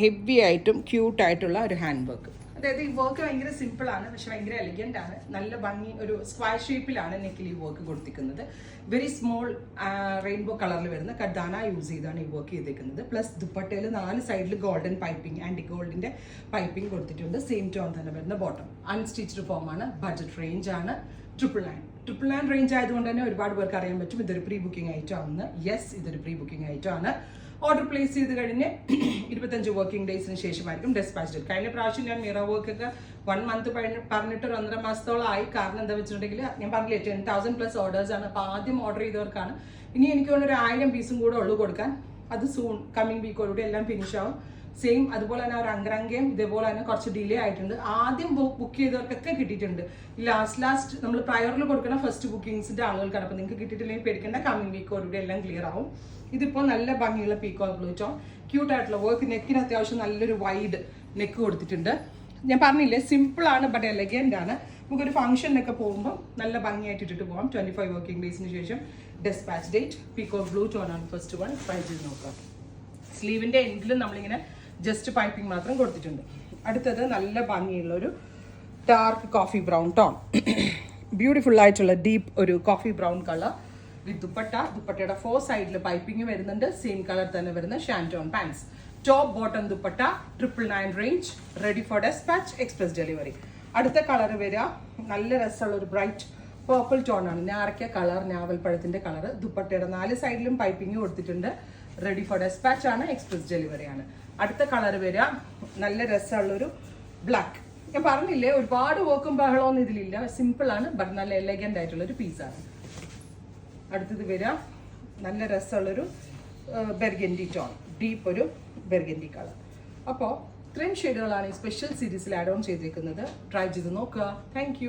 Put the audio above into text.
Heavy ആയിട്ടും ക്യൂട്ടായിട്ടുള്ള ഒരു hand work. അതായത് ഈ വർക്ക് ഭയങ്കര സിമ്പിളാണ്, പക്ഷെ ഭയങ്കര എലിഗൻ്റ് ആണ്. നല്ല ഭംഗി, ഒരു സ്ക്വയർ ഷേപ്പിലാണ് നെക്കിൽ ഈ വർക്ക് കൊടുത്തിരിക്കുന്നത്. വെരി സ്മോൾ റെയിൻബോ കളറിൽ വരുന്ന കഡാന യൂസ് ചെയ്താണ് ഈ വർക്ക് ചെയ്തിരിക്കുന്നത്. പ്ലസ് ദുപ്പട്ടയിൽ 4 സൈഡിൽ ഗോൾഡൻ പൈപ്പിംഗ്, ആൻറ്റി ഗോൾഡിൻ്റെ പൈപ്പിംഗ് കൊടുത്തിട്ടുണ്ട്. സെയിം ടോൺ തന്നെ വരുന്ന ബോട്ടം. അൺസ്റ്റിച്ച്ഡ് ഫോമാണ്, ബഡ്ജറ്റ് റേഞ്ച് ആണ്. 999 റേഞ്ച് ആയതുകൊണ്ട് തന്നെ ഒരുപാട് പേർക്ക് അറിയാൻ പറ്റും ഇതൊരു പ്രീ ബുക്കിംഗ് ഐറ്റം ആണെന്ന്. യെസ്, ഇതൊരു പ്രീ ബുക്കിംഗ് ഐറ്റം ആണ്. ഓർഡർ പ്ലേസ് ചെയ്ത് കഴിഞ്ഞ് 25 വർക്കിംഗ് ഡേയ്സിന് ശേഷമായിരിക്കും ഡെസ്പാച്ച് ഡേറ്റ്. കഴിഞ്ഞ പ്രാവശ്യം ഞാൻ മിറർ വർക്കൊക്കെ 1 മന്ത് പറഞ്ഞിട്ട് 1.5 മാസത്തോളമായി. കാരണം എന്താ വെച്ചിട്ടുണ്ടെങ്കിൽ ഞാൻ പറഞ്ഞില്ലേ 10,000+ ഓർഡേഴ്സ് ആണ്. അപ്പോൾ ആദ്യം ഓർഡർ ചെയ്തവർക്കാണ്. ഇനി എനിക്ക് ഒരു 1000 പീസും കൂടെ ഉള്ളു കൊടുക്കാൻ. അത് സൂൺ കമ്മിങ് വീക്കോടുകൂടി എല്ലാം ഫിനിഷ് ആവും. സെയിം അതുപോലെ തന്നെ ഒരു അങ്കറങ്കയും ഇതേപോലെ തന്നെ കുറച്ച് ഡിലേ ആയിട്ടുണ്ട്. ആദ്യം ബുക്ക് ചെയ്തവർക്കൊക്കെ കിട്ടിയിട്ടുണ്ട്. ലാസ്റ്റ് നമ്മൾ പ്രയറിൽ കൊടുക്കുന്ന ഫസ്റ്റ് ബുക്കിംഗ്സിന്റെ ആളുകൾക്കാണ്. അപ്പോൾ നിങ്ങൾക്ക് കിട്ടിയിട്ടില്ലെങ്കിൽ പേടിക്കേണ്ട, കമ്മിങ് വീക്കോടുകൂടി എല്ലാം ക്ലിയർ ആവും. ഇതിപ്പോൾ നല്ല ഭംഗിയുള്ള പീക്കോക്ക് ബ്ലൂ ടോൺ, ക്യൂട്ടായിട്ടുള്ള വർക്ക്. നെക്കിന് അത്യാവശ്യം നല്ലൊരു വൈഡ് നെക്ക് കൊടുത്തിട്ടുണ്ട്. ഞാൻ പറഞ്ഞില്ലേ സിമ്പിളാണ് ബട്ട് എലഗൻ്റ് ആണ്. നമുക്കൊരു ഫംഗ്ഷനൊക്കെ പോകുമ്പോൾ നല്ല ഭംഗിയായിട്ട് ഇട്ടിട്ട് പോകാം. 25 വർക്കിംഗ് ഡേയ്സിന് ശേഷം dispatch date. Peacock blue tone ആണ് ഫസ്റ്റ് വൺ. ട്രൈ ചെയ്ത് നോക്കാം. സ്ലീവിൻ്റെ എൻഡിലും നമ്മളിങ്ങനെ ജസ്റ്റ് പൈപ്പിംഗ് മാത്രം കൊടുത്തിട്ടുണ്ട്. അടുത്തത് നല്ല ഭംഗിയുള്ള ഒരു dark coffee brown tone. Beautiful ആയിട്ടുള്ള ഡീപ്പ് ഒരു കോഫി ബ്രൗൺ കളർ വിത്ത് ദുപ്പട്ടയുടെ 4 സൈഡിൽ പൈപ്പിംഗ് വരുന്നുണ്ട്. സെയിം കളർ തന്നെ വരുന്ന shantoon pants. Top bottom dupatta. 999 range. Ready for dispatch, express delivery. അടുത്ത കളർ വരിക നല്ല രസമുള്ള ഒരു ബ്രൈറ്റ് പേർപ്പിൾ ടോൺ ആണ്. ഞാറയ്ക്ക കളർ, ഞാവൽപ്പഴത്തിന്റെ കളർ. ദുപ്പട്ടയുടെ 4 സൈഡിലും പൈപ്പിംഗ് കൊടുത്തിട്ടുണ്ട്. റെഡി ഫോർ ഡെസ്പാച്ച് ആണ്, എക്സ്പ്രസ് ഡെലിവറി ആണ്. അടുത്ത കളർ വരിക നല്ല രസമുള്ളൊരു ബ്ലാക്ക്. ഞാൻ പറഞ്ഞില്ലേ ഒരുപാട് വർക്കും ബഹളമൊന്നും ഇതിലില്ല. സിമ്പിൾ ആണ് ബട്ട് നല്ല എലഗൻ്റ് ആയിട്ടുള്ളൊരു പീസാണ്. അടുത്തത് വരിക നല്ല രസമുള്ളൊരു ബെർഗൻഡി ടോൺ, ഡീപ്പ് ഒരു ബെർഗൻഡി കളർ. അപ്പോൾ ഇത്രയും ഷെയ്ഡുകളാണ് ഈ സ്പെഷ്യൽ സീരീസിൽ ആഡ് ഓൺ ചെയ്തിരിക്കുന്നത്. ട്രൈ ചെയ്ത് നോക്കുക. Thank you.